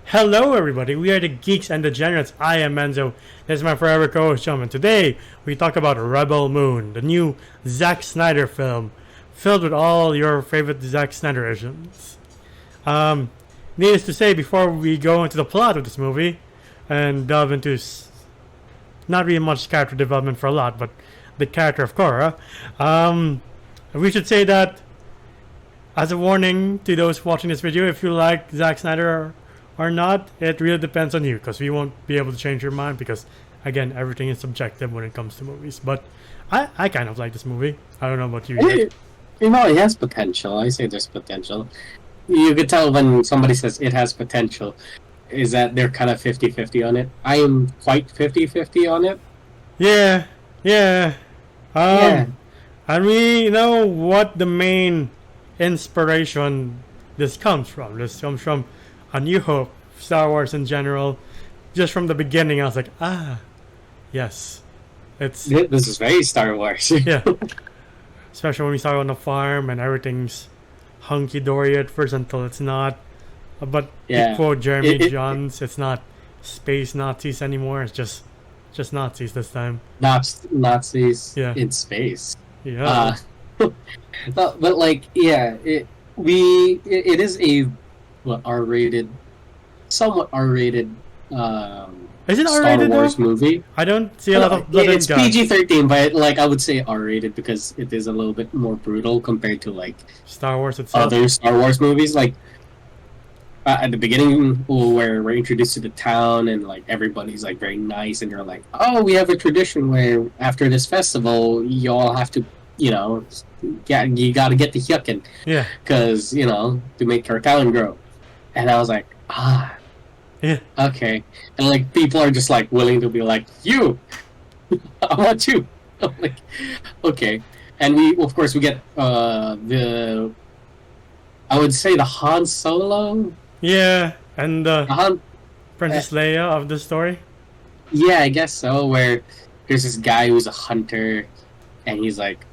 Hello, everybody. We are the Geeks and Degenerates. I am Menzo. This is my forever co-host, John. And today, we talk about Rebel Moon, the new Zack Snyder film, filled with all your favorite Zack Snyderisms. Um, Needless to say, before we go into the plot of this movie and delve into not really much character development for a lot, but the character of Korra, we should say that as a warning to those watching this video, if you like Zack Snyder or not, it really depends on you because we won't be able to change your mind because, again, everything is subjective when it comes to movies. But I kind of like this movie. I don't know about you. It has potential. I say there's potential. You could tell when somebody says it has potential, is that they're kind of 50-50 on it. I am quite 50-50 on it. Yeah, yeah. Yeah. And we know what the main inspiration this comes from. This comes from A New Hope, Star Wars in general. Just from the beginning, I was like, yes, it's This is very Star Wars. yeah. Especially when we start on the farm and everything's hunky dory at first until it's not. But Yeah. to quote Jeremy It- Johns, it's not space Nazis anymore. It's just Nazis this time. Nazis Yeah. in space. Yeah. But like, yeah, it is a R-rated, somewhat R-rated Is it Star R-rated Wars though? movie. I don't see a lot of blood and It's guts. PG-13, but like I would say R-rated because it is a little bit more brutal compared to like Star Wars itself. other Star Wars movies. Like at the beginning, where we're introduced to the town and like everybody's like very nice, and you're like, oh, we have a tradition where after this festival, you all have to, you got to get the yuckin Yeah. because to make our town grow. And I was like, Yeah. okay. And like people are just like willing to be like, you, I want you. I'm like, okay. And we, of course, we get I would say the Han Solo. Yeah. And Han, Princess Leia of the story. yeah, I guess so. Where there's this guy who's a hunter, and he's like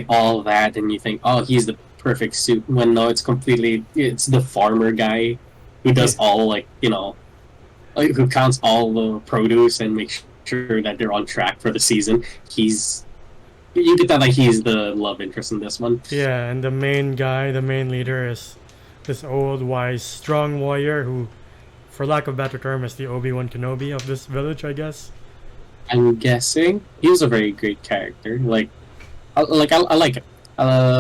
all that, and you think, oh, he's the perfect suit. When no, it's the farmer guy who does all like who counts all the produce and makes sure that they're on track for the season. You get that like he's the love interest in this one. Yeah, and the main guy, the main leader, is this old, wise, strong warrior who, for lack of a better term, is the Obi-Wan Kenobi of this village, I guess. I'm guessing he was a very great character. I like him.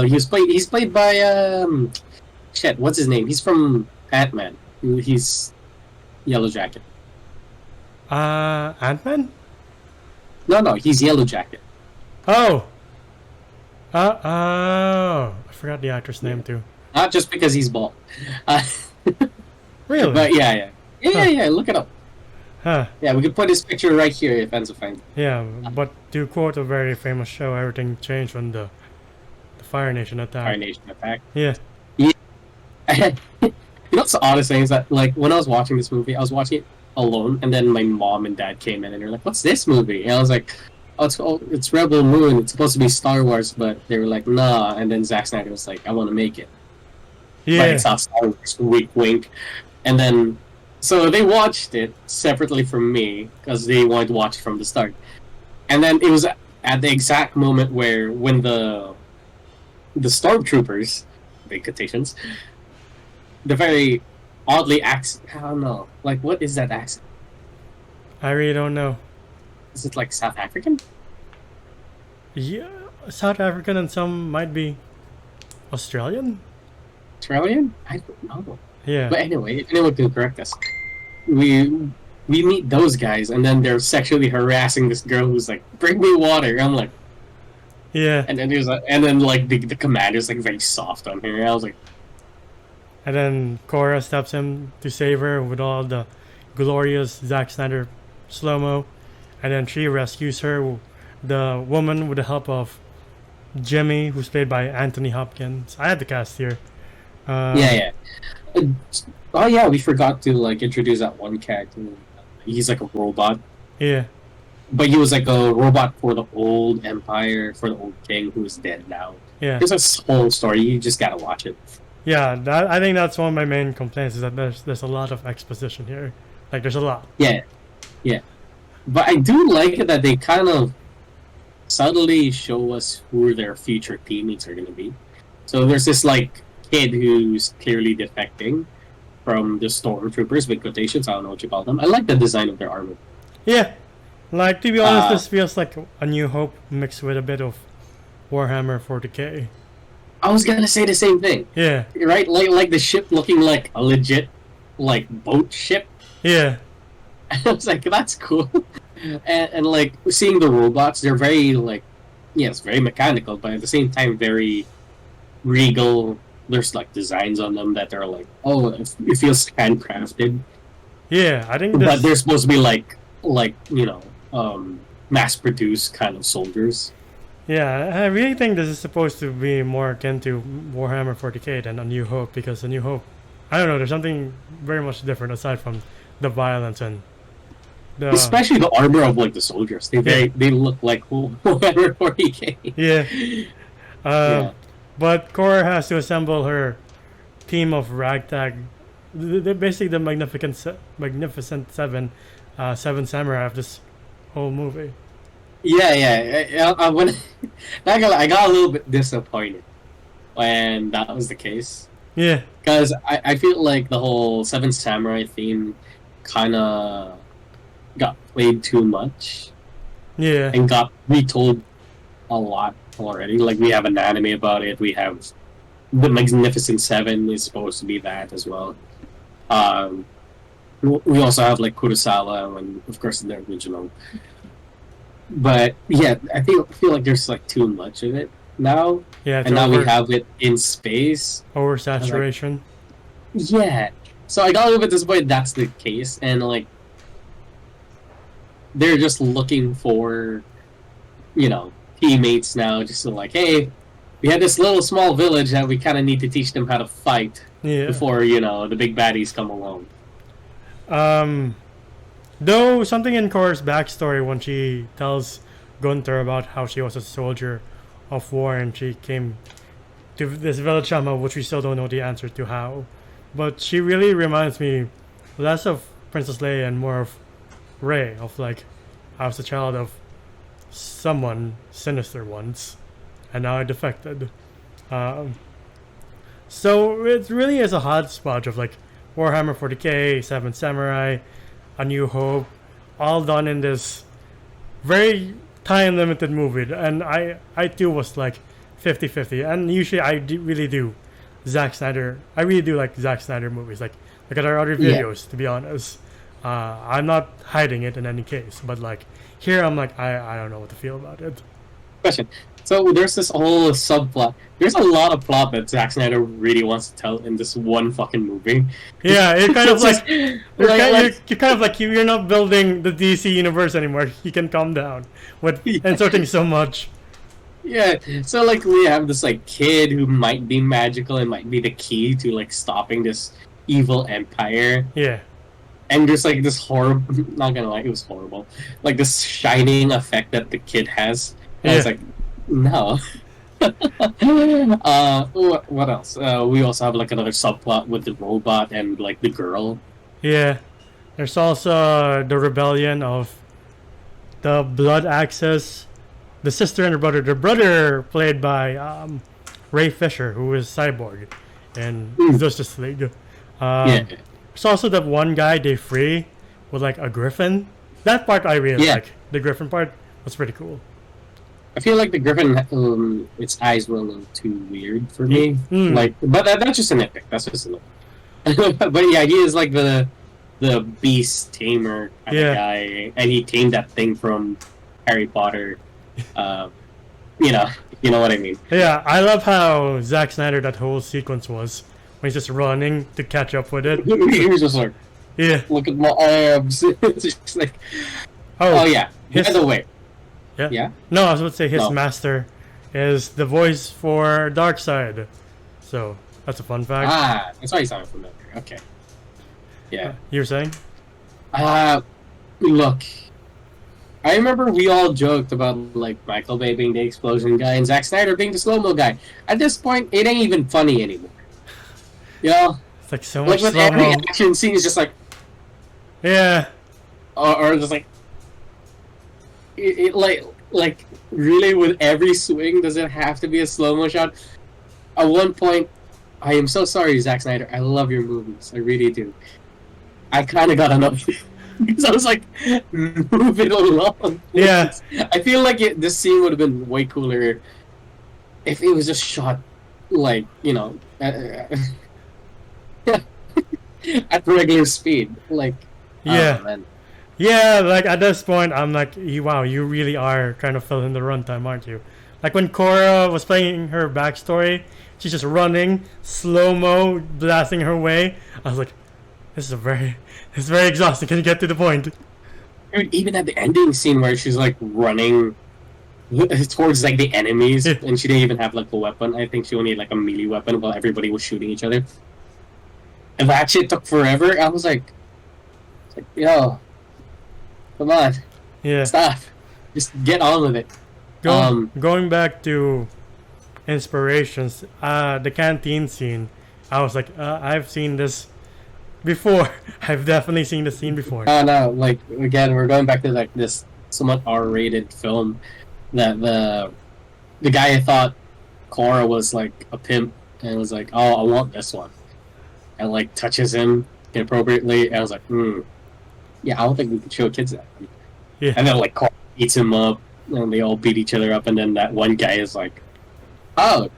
He's played by shit. What's his name? He's from Ant-Man. He's Yellow Jacket. Ant-Man? No, he's Yellow Jacket. Oh! Oh! I forgot the actor's name, too. Not just because he's bald. Really? But yeah. Look it up. Huh. Yeah, we could put his picture right here if Enzo finds it. Yeah, but to quote a very famous show, everything changed when the Fire Nation attacked. Fire Nation attack. Yeah. What's the oddest thing is that like when I was watching this movie, I was watching it alone, and then my mom and dad came in and they're like, "What's this movie?" And I was like, "Oh, it's Rebel Moon. It's supposed to be Star Wars," but they were like, "Nah." And then Zack Snyder was like, "I want to make it." But Yeah. it's not Star Wars. Wink, wink. And then so they watched it separately from me because they wanted to watch it from the start. And then it was at the exact moment when the stormtroopers, big quotations, the very oddly accent. I don't know. Like, what is that accent? I really don't know. Is it like South African? Yeah, South African and some might be Australian? Australian? I don't know. Yeah. But anyway, if anyone can correct us, we meet those guys, and then they're sexually harassing this girl who's like, "Bring me water." I'm like, Yeah. and then the commander's like very soft on her. I was like, And then Korra steps in to save her with all the glorious Zack Snyder slow-mo. And then she rescues her, the woman, with the help of Jimmy, who's played by Anthony Hopkins. I had the cast here. yeah. Oh yeah, we forgot to like introduce that one character. He's like a robot. Yeah. But he was like a robot for the old empire, for the old king who's dead now. Yeah. There's a whole story. You just gotta watch it. Yeah, I think that's one of my main complaints is that there's a lot of exposition here. Like there's a lot. Yeah, yeah. But I do like it that they kind of subtly show us who their future teammates are going to be. So there's this like kid who's clearly defecting from the stormtroopers with quotations. I don't know what you call them. I like the design of their armor. Yeah, like to be honest, Uh, this feels like a New Hope mixed with a bit of Warhammer 40k. I was gonna say the same thing, Yeah, right? Like the ship looking like a legit like boat ship. yeah, I was like, that's cool. And like seeing the robots, they're very like, yes, very mechanical, but at the same time very regal. There's like designs on them that are like, oh, it feels handcrafted, yeah. I think but they're this. supposed to be like mass produced kind of soldiers. Yeah, I really think this is supposed to be more akin to Warhammer 40k than A New Hope because A New Hope, I don't know, there's something very much different aside from the violence and the Especially the armor of like the soldiers. They look like whoever 40k. yeah. Yeah. But Korra has to assemble her team of ragtag, basically the Magnificent Seven, Seven Samurai of this whole movie. Yeah, yeah. When I got a little bit disappointed when that was the case Yeah, because I feel like the whole Seven Samurai theme kind of got played too much yeah, and got retold a lot already. Like we have an anime about it. We have the Magnificent Seven is supposed to be that as well. Um, we also have like Kurosawa and of course the original. But yeah, I feel like there's like too much of it now, yeah. It's and now we have it in space. oversaturation. Yeah, so I got a little bit disappointed that's the case, and like they're just looking for, teammates now, just to like, hey, we had this little small village that we kind of need to teach them how to fight Yeah. before the big baddies come along. Um, though something in Korra's backstory when she tells Gunther about how she was a soldier of war and she came to this village somehow, which we still don't know the answer to how. But she really reminds me less of Princess Leia and more of Rey, of like, I was a child of someone sinister once, and now I defected. Um, so it really is a hodgepodge of like Warhammer 40k, Seven Samurai, A New Hope, all done in this very time limited movie. And I too was like 50-50. And usually really do Zack Snyder. I really do like Zack Snyder movies. Like look at our other Yeah. videos, to be honest. I'm not hiding it in any case, but like here I'm like I don't know what to feel about it. Question. So there's this whole subplot. There's a lot of plot that Zack Snyder really wants to tell in this one fucking movie. Yeah, it's kind of It's like just- you're kind of like you're not building the DC universe anymore. You can calm down with Yeah. inserting so much. yeah. So like we have this like kid who might be magical and might be the key to like stopping this evil empire. Yeah, And there's like this horrible. Not gonna lie, it was horrible. Like this shining effect that the kid has. And I was Yeah. like, no. What else? We also have like another subplot with the robot and like the girl. yeah. There's also the rebellion of the Blood Axis, the sister and her brother. The brother played by Ray Fisher, who is Cyborg in Mm. Justice League. Yeah. There's also that one guy they free with like a griffin. That part I really Yeah. like. The griffin part was pretty cool. I feel like the griffin, its eyes were a little too weird for me. Mm. Like, but that's just an epic. That's just an epic. But the idea is like the beast tamer kind Yeah. of guy, and he tamed that thing from Harry Potter. You know what I mean. Yeah, I love how Zack Snyder that whole sequence was when he's just running to catch up with it. He was just like, Yeah. look at my abs. It's just like, oh yeah. his- By the way, Yeah. yeah. No, I was about to say his No. master is the voice for Darkseid. So that's a fun fact. That's why he sounded familiar. Okay. Yeah. You were saying? Look. I remember we all joked about like Michael Bay being the explosion guy and Zack Snyder being the slow mo guy. At this point, it ain't even funny anymore. You know, It's like so like much with slow every mo. action scene, is just like, Yeah, or just like, like really with every swing, does it have to be a slow mo shot? At one point, I am so sorry, Zack Snyder. I love your movies. I really do. I kind of got annoyed because I was like, move it along, yeah, please. I feel like this scene would have been way cooler if it was just shot like at regular speed. Like, oh yeah. man, Yeah, like at this point, I'm like, wow, you really are trying to fill in the runtime, aren't you? Like when Korra was playing her backstory, she's just running, slow mo, blasting her way. I was like, this is very exhausting. Can you get to the point? dude, even at the ending scene where she's like running towards like the enemies, Yeah, and she didn't even have like a weapon. I think she only had like a melee weapon while everybody was shooting each other. And that shit took forever. I was like, yo, come on, yeah. stop, just get on with it. Going back to inspirations, the canteen scene. I was like, I've seen this before. I've definitely seen this scene before. No, like again, we're going back to like this somewhat R-rated film that the guy thought Korra was like a pimp and was like, oh, I want this one, and like touches him inappropriately. And I was like, yeah, I don't think we can show kids that. Yeah, And then like Korra beats him up, and they all beat each other up, and then that one guy is like, oh,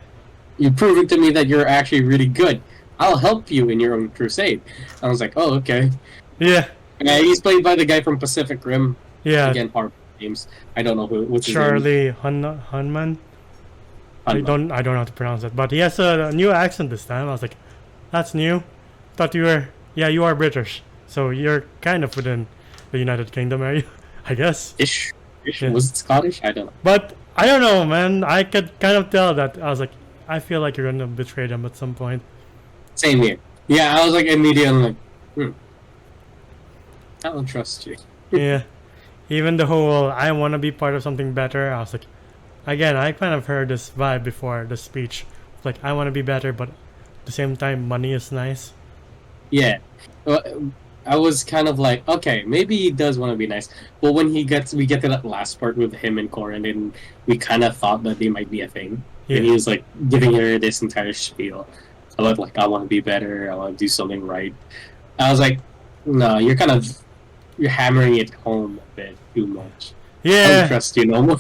you proving to me that you're actually really good. I'll help you in your own crusade. I was like, oh, okay. yeah, He's played by the guy from Pacific Rim. yeah. Again, hard names. I don't know what's his name. Charlie Hunman. I don't know how to pronounce it, but he has a new accent this time. I was like, that's new. Thought you were, yeah, you are British, so you're kind of within the United Kingdom area, I guess. Ish. Yeah. Was it Scottish? I don't know. But I don't know, man. I could kind of tell that. I was like, I feel like you're gonna betray them at some point. Same here. Yeah, I was like immediately like, I don't trust you. Yeah. Even the whole I want to be part of something better. I was like, again, I kind of heard this vibe before the speech. Like I want to be better, but at the same time, money is nice. Yeah. I was kind of like, okay, maybe he does want to be nice. But when we get to that last part with him and Corin, and we kind of thought that they might be a thing. Yeah. And he was like giving her this entire spiel about like, I want to be better, I want to do something right. I was like, no, you're hammering it home a bit too much. I don't Yeah. trust you no more.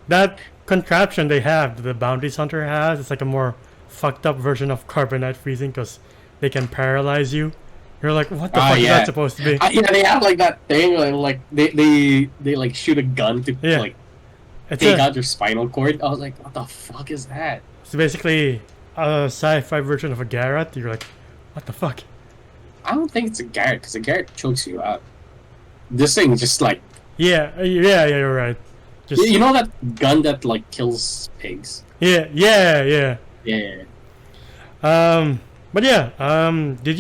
That contraption they have, that the bounty hunter has, it's like a more fucked up version of carbonite freezing because they can paralyze you. You're like, what the fuck is that supposed to be? Yeah, they have like that thing, like they like shoot a gun to Yeah. like It's take out your spinal cord. I was like, what the fuck is that? it's basically a sci-fi version of a Garrett. You're like, what the fuck? I don't think it's a Garrett because a Garrett chokes you out. This thing just like Yeah, you're right. Just you know that gun that like kills pigs. yeah. Yeah. But yeah, how did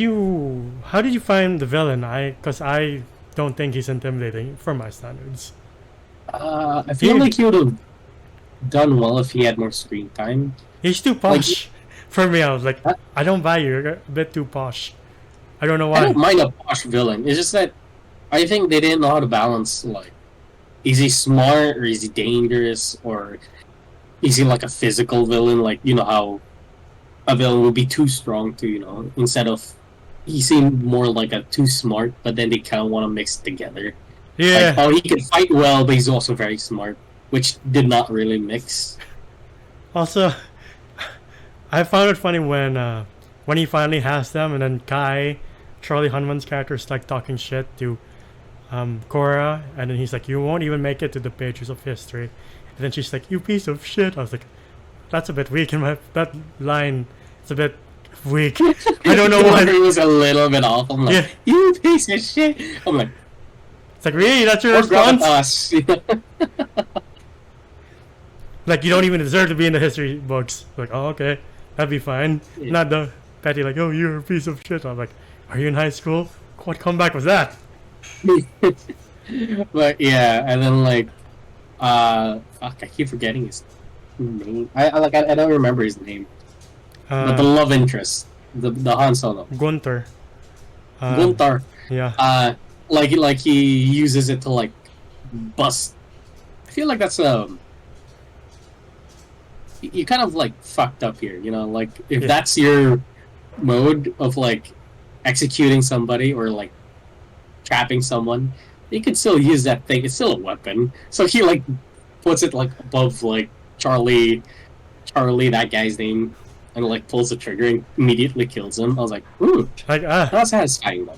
you find the villain? Cause I don't think he's intimidating for my standards. I feel like he would have done well if he had more screen time. He's too posh. For me, I was like, I don't buy you. You're a bit too posh. I don't know I why. don't mind a posh villain. It's just that I think they didn't know how to balance like, is he smart or is he dangerous or is he like a physical villain? Like you know how a villain would be too strong to instead of he seemed more like a too smart, but then they kind of want to mix it together. Yeah. Like, oh, he can fight well, but he's also very smart, which did not really mix. Also, I found it funny when he finally has them, and then Charlie Hunman's character, is like talking shit to Korra, and then he's like, "You won't even make it to the pages of history," and then she's like, "You piece of shit." I was like, "That's a bit weak." That line, it's a bit weak. I don't know why. It was a little bit off. I'm like, Yeah. you piece of shit. I'm like, It's like, really? That's your what's wrong with response? us? Like, you don't even deserve to be in the history books. Like, oh, okay, that'd be fine. Yeah. Not the petty, like, oh, you're a piece of shit. I'm like, are you in high school? What comeback was that? But yeah, and then like, fuck, I keep forgetting his name. I don't remember his name. But the love interest, the Han Solo. Gunther. Guntar. Yeah. Like he uses it to like bust. I feel like that's you kind of like fucked up here, you know, like if that's your mode of like executing somebody or like trapping someone, you can still use that thing. It's still a weapon. So he like puts it like above like Charlie, that guy's name, and like pulls the trigger and immediately kills him. I was like, ooh, Like that's satisfying though.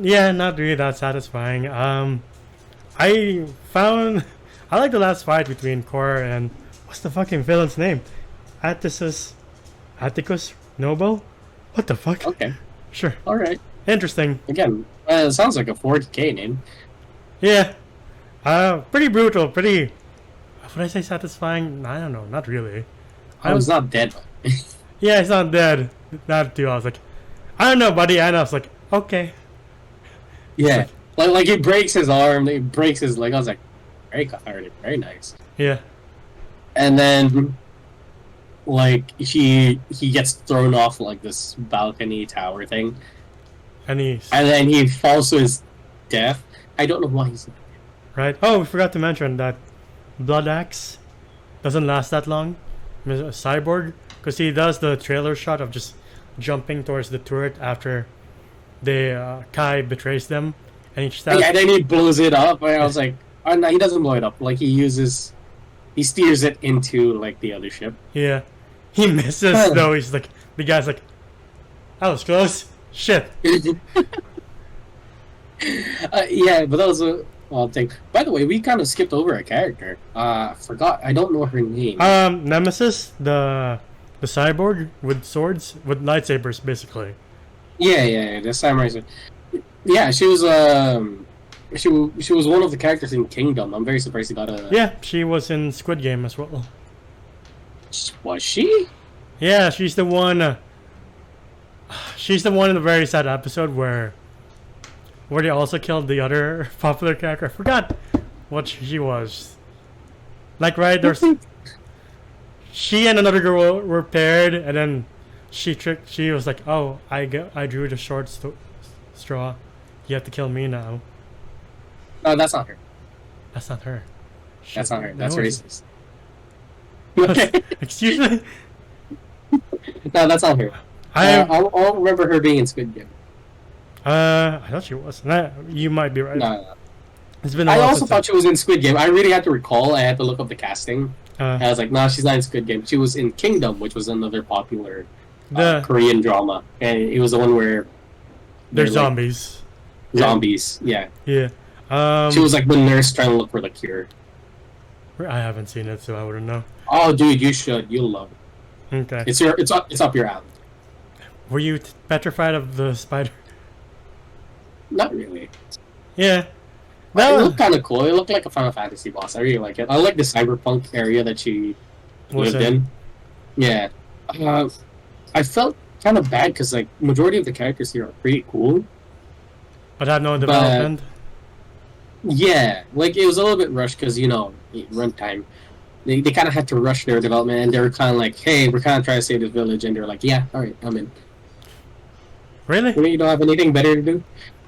yeah, not really that satisfying. I found I like the last fight between Korra and what's the fucking villain's name? Atticus Noble? What the fuck? Okay, Sure. all right. Interesting. Again, it sounds like a 40K name. Yeah. Pretty brutal, pretty would I say satisfying? I don't know, not really. I was not dead. Yeah, he's not dead. That too. I was like, I don't know, buddy. And I was like, okay. Yeah, like he breaks his arm, he breaks his leg. I was like, very cathartic, very nice. Yeah. And then, like he gets thrown off like this balcony tower thing, And and then he falls to his death. I don't know why he's. right. Oh, we forgot to mention that Blood Axe doesn't last that long. Cyborg, because he does the trailer shot of just jumping towards the turret after the Kai betrays them, and he stabs. Yeah, and then he blows it up. And I was like, oh no, he doesn't blow it up. Like he steers it into like the other ship. Yeah, he misses though. He's like, the guy's like, that was close. Shit. Yeah, but that was a odd thing. By the way, we kind of skipped over a character. Forgot. I don't know her name. Nemesis, the cyborg with swords, with lightsabers, basically. Yeah, the samurai. Yeah, she was she was one of the characters in Kingdom. I'm very surprised he got a. Yeah, she was in Squid Game as well. Was she? Yeah, she's the one. She's the one in the very sad episode where they also killed the other popular character. I forgot what she was. Like, right, there's she and another girl were paired, and then she was like, "Oh, I drew the short straw. You have to kill me now." No, that's not her. That's not her. That's not her. That's No, racist. Excuse me. No, that's not her. I'll remember her being in Squid Game. I thought she was. Nah, you might be right. No. It's been. A I while also since thought she was in Squid Game. I really had to recall. I had to look up the casting. And I was like, no, she's not in Squid Game. She was in Kingdom, which was another popular Korean drama, and it was the one where they're like, zombies. Zombies, yeah. Yeah. She was like the nurse trying to look for the cure. I haven't seen it, so I wouldn't know. Oh, dude, you should. You'll love it. Okay. It's up your alley. Were you petrified of the spider? Not really. Yeah. It looked kind of cool. It looked like a Final Fantasy boss. I really like it. I like the cyberpunk area that she lived in. Yeah. I felt kind of bad because like majority of the characters here are pretty cool, but have no development. Yeah, like it was a little bit rushed because runtime. They kind of had to rush their development, and they were kind of like, "Hey, we're kind of trying to save this village," and they're like, "Yeah, all right, I'm in." Really? You don't have anything better to do?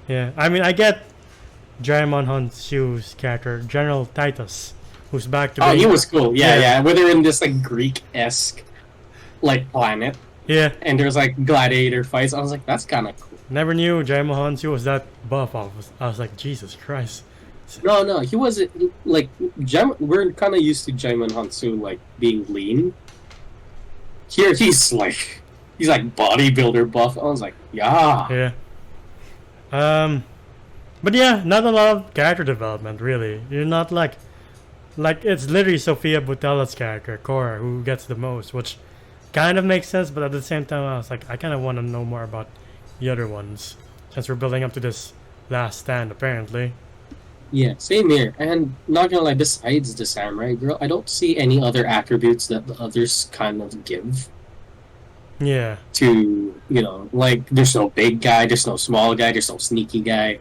Yeah, I mean, I get Jaimon Hansu's character, General Titus, who's back to. Oh, he was cool. Yeah. Where they're in this like Greek-esque like planet. Yeah. And there's like gladiator fights. I was like, that's kind of cool. Never knew Jaimon Hansu was that buff. I was like, Jesus Christ. No, he wasn't like we're kind of used to Jaimon Hansu like being lean. Here he's like bodybuilder buff. I was like, yeah. Yeah. But yeah, not a lot of character development really. You're not like it's literally Sophia Boutela's character, Korra, who gets the most, which kind of makes sense, but at the same time I was like, I kind of want to know more about the other ones since we're building up to this last stand apparently. Yeah, same here. And not gonna lie, besides the samurai girl, I don't see any other attributes that the others kind of give. Yeah. To, like, there's no big guy, there's no small guy, there's no sneaky guy,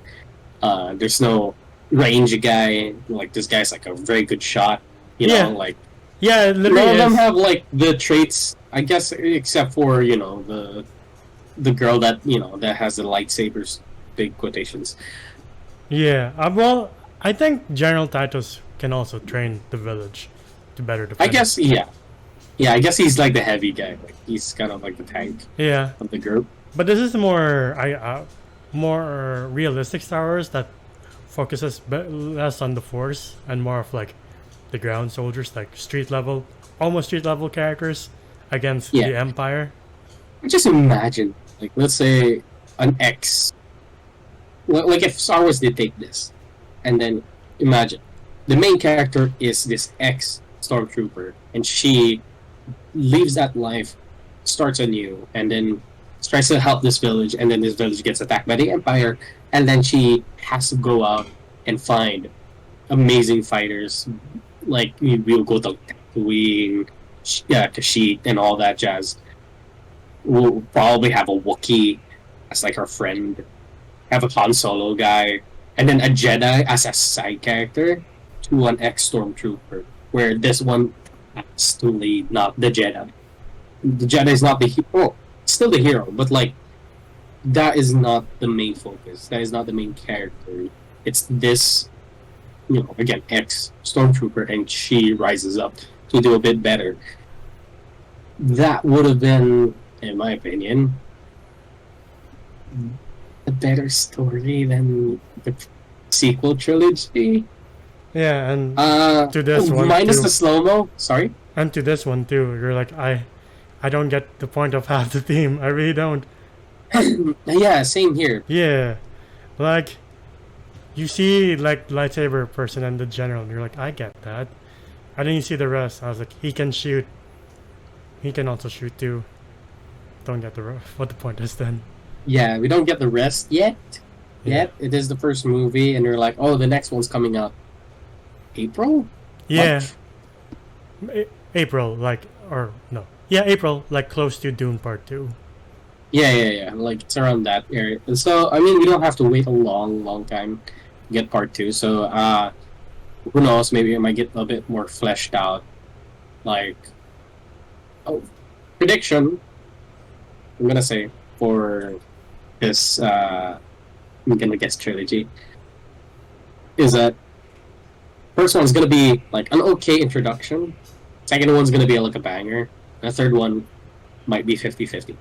there's no range guy. Like, this guy's like a very good shot, like. Yeah, it none literally of them have like the traits, I guess, except for the the girl that that has the lightsabers, big quotations. Yeah. Well, I think General Titus can also train the village to better I defend it. guess yeah. I guess he's like the heavy guy. Like he's kind of like the tank Yeah. of the group. But this is more realistic Star Wars that focuses less on the Force and more of like the ground soldiers, like almost street level characters against Yeah. the Empire. Just imagine, like, let's say an X. Like if Star Wars did take this, and then imagine the main character is this ex stormtrooper, and she leaves that life, starts anew, and then tries to help this village, and then this village gets attacked by the Empire, and then she has to go out and find amazing fighters. Like we'll go to Tatooine, Kashyyyk, and all that jazz. We'll probably have a Wookiee as like our friend, have a Han Solo guy, and then a Jedi as a side character to an ex stormtrooper. Where this one has to lead, not the Jedi. The Jedi is not the hero. Still the hero, but like that is not the main focus. That is not the main character. It's this, again, ex stormtrooper, and she rises up to do a bit better. That would have been, in my opinion, a better story than the sequel trilogy. Yeah, and To this one minus too. the slow mo. Sorry. And to this one too, you're like I don't get the point of half the theme. I really don't. Yeah, same here. Yeah, like you see like lightsaber person and the general, and you're like I get that. And then you see the rest. I was like he can shoot. He can also shoot too. Don't get what the point is then. Yeah, we don't get the rest yet. Yeah. Yet it is the first movie, and you're like, oh, the next one's coming out April. Yeah, March? April April like close to Dune Part 2. Yeah. Like it's around that area. And so I mean, we don't have to wait a long time to get part two. So who knows? Maybe it might get a bit more fleshed out. Like, oh, prediction. I'm gonna say for this. I'm gonna guess trilogy. Is that first one's gonna be like an okay introduction. Second one's gonna be like a banger. And the third one might be 50-50.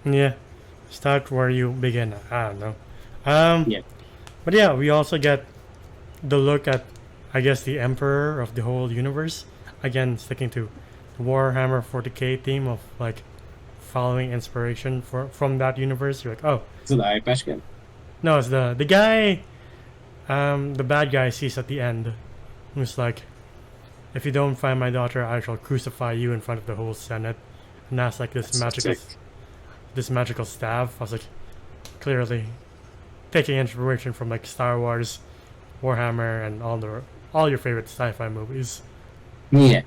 Yeah, start where you begin. I don't know. Yeah. But yeah, we also get the look at, I guess, the Emperor of the whole universe. Again, sticking to the Warhammer 40k theme of like following inspiration from that universe. You're like, oh, Is it the eye patch guy? no, it's the guy, the bad guy sees at the end, who's like, if you don't find my daughter, I shall crucify you in front of the whole Senate. And that's like this That's magical, sick. this magical staff. I was like, clearly taking inspiration from like Star Wars, Warhammer, and all your favorite sci-fi movies. Yeah.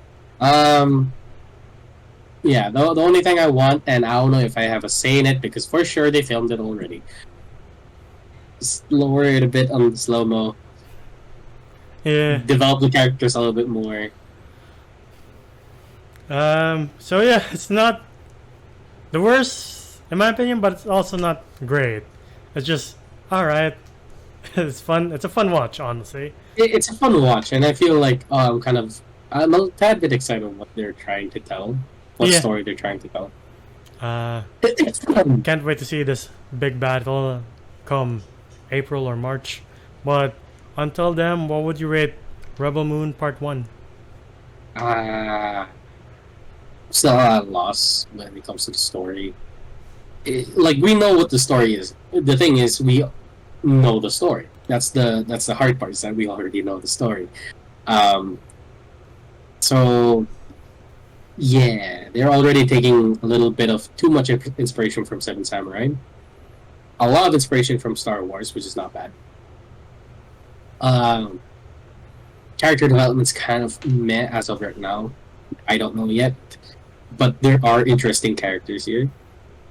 Yeah, the only thing I want, and I don't know if I have a say in it, because for sure they filmed it already. Just lower it a bit on the slow-mo. Yeah. Develop the characters a little bit more. So yeah, it's not the worst in my opinion, but it's also not great. It's just all right. It's fun. It's a fun watch, honestly. It's a fun watch, and I feel like I'm a tad bit excited what they're trying to tell. What Yeah. story they're trying to tell. Can't wait to see this big battle come April or March. But until then, what would you rate Rebel Moon Part 1? Still a loss when it comes to the story. Like we know what the story is. The thing is, we know the story. That's the hard part, is that we already know the story. So yeah, they're already taking a little bit of too much inspiration from Seven Samurai. A lot of inspiration from Star Wars, which is not bad. Character development's kind of meh as of right now. I don't know yet, but there are interesting characters here.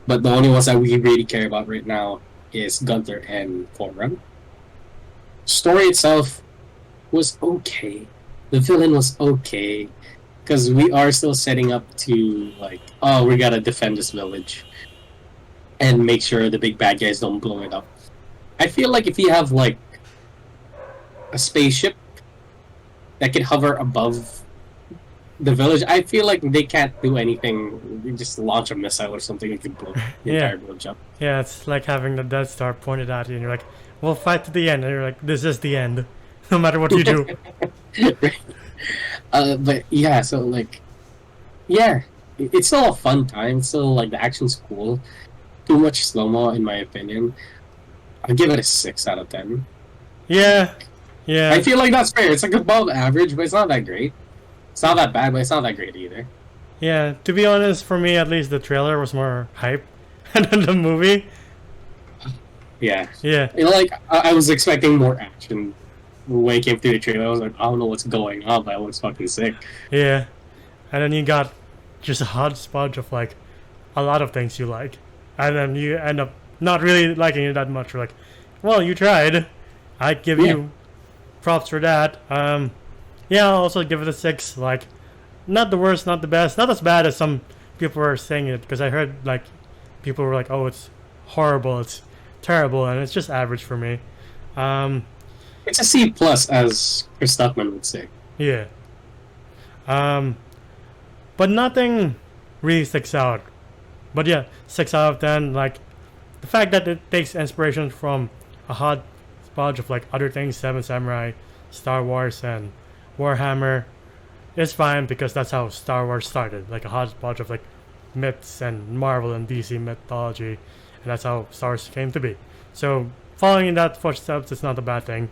But the only ones that we really care about right now is Gunther and Foreman. Story itself was okay. The villain was okay, because we are still setting up to like, oh, we gotta defend this village. and make sure the big bad guys don't blow it up. I feel like if you have like a spaceship that can hover above the village, I feel like they can't do anything. You just launch a missile or something and can blow the Yeah. entire village up. Yeah, it's like having the Death Star pointed at you, and you're like, "We'll fight to the end," and you're like, "This is the end, no matter what you do." Right. But yeah, so like, yeah, it's still a fun time. Still like the action's cool. Too much slow mo in my opinion. I give it a 6 out of 10. Yeah, yeah, I feel like that's fair. It's like above average, but it's not that great. It's not that bad, but it's not that great either. yeah. To be honest, for me at least, the trailer was more hype than the movie. Yeah. Yeah, You know, like I was expecting more action when it came through the trailer. I was like, I don't know what's going on, but it looks fucking sick. yeah. And then you got just a hodgepodge of like a lot of things you like, and then you end up not really liking it that much. You're like, well, you tried. I give Yeah. you props for that. Yeah, I'll also give it a 6. Like, not the worst, not the best, not as bad as some people were saying it, because I heard like people were like, oh, it's horrible, it's terrible, and it's just average for me. Um, It's a C plus, as Chris Stuckman would say. yeah. But nothing really sticks out. But yeah, 6 out of 10. Like, the fact that it takes inspiration from a hodgepodge of like other things, Seven Samurai, Star Wars, and Warhammer, is fine because that's how Star Wars started. Like a hodgepodge of like myths and Marvel and DC mythology, and that's how Star Wars came to be. So following in that footsteps is not a bad thing.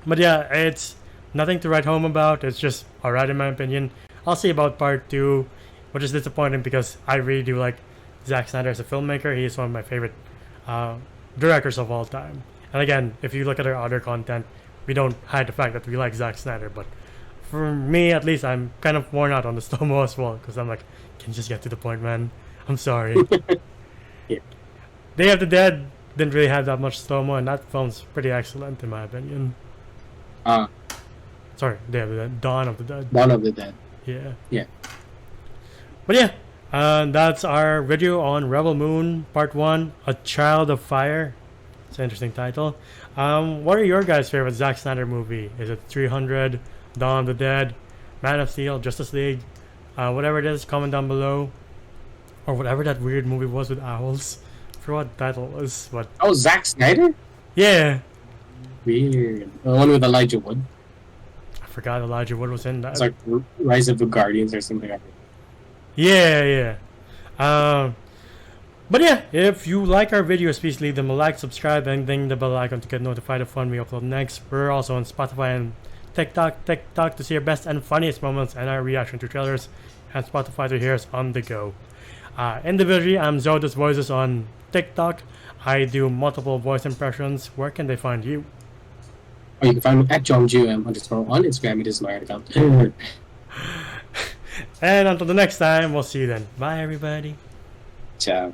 But yeah, it's nothing to write home about. It's just alright in my opinion. I'll see about part 2, which is disappointing because I really do like Zack Snyder as a filmmaker. He is one of my favorite directors of all time. And again, if you look at our other content, we don't hide the fact that we like Zack Snyder. But for me, at least, I'm kind of worn out on the slow-mo as well, because I'm like, can you just get to the point, man? I'm sorry. Yeah. Day of the Dead didn't really have that much slow-mo, and that film's pretty excellent in my opinion. Sorry, Day of the Dead. Dawn of the Dead. Dawn of the Dead. Yeah. Yeah. But yeah, that's our video on Rebel Moon Part 1, A Child of Fire. It's an interesting title. What are your guys' favorite Zack Snyder movie? Is it 300, Dawn of the Dead, Man of Steel, Justice League? Whatever it is, comment down below. Or whatever that weird movie was with owls. I forgot what the title was, but Oh, Zack Snyder? yeah. Weird. The one with Elijah Wood. I forgot Elijah Wood was in that. It's like Rise of the Guardians or something like that. Yeah, yeah. But yeah, if you like our videos, please leave them a like, subscribe, and ding the bell icon to get notified of when we upload next. We're also on Spotify and TikTok to see our best and funniest moments and our reaction to trailers, and Spotify to hear us on the go. Individually, I'm Zodus Voices on TikTok. I do multiple voice impressions. Where can they find you? Or you can find me at JohnGM_, on Instagram. It is my account. And until the next time, we'll see you then. Bye, everybody. Ciao.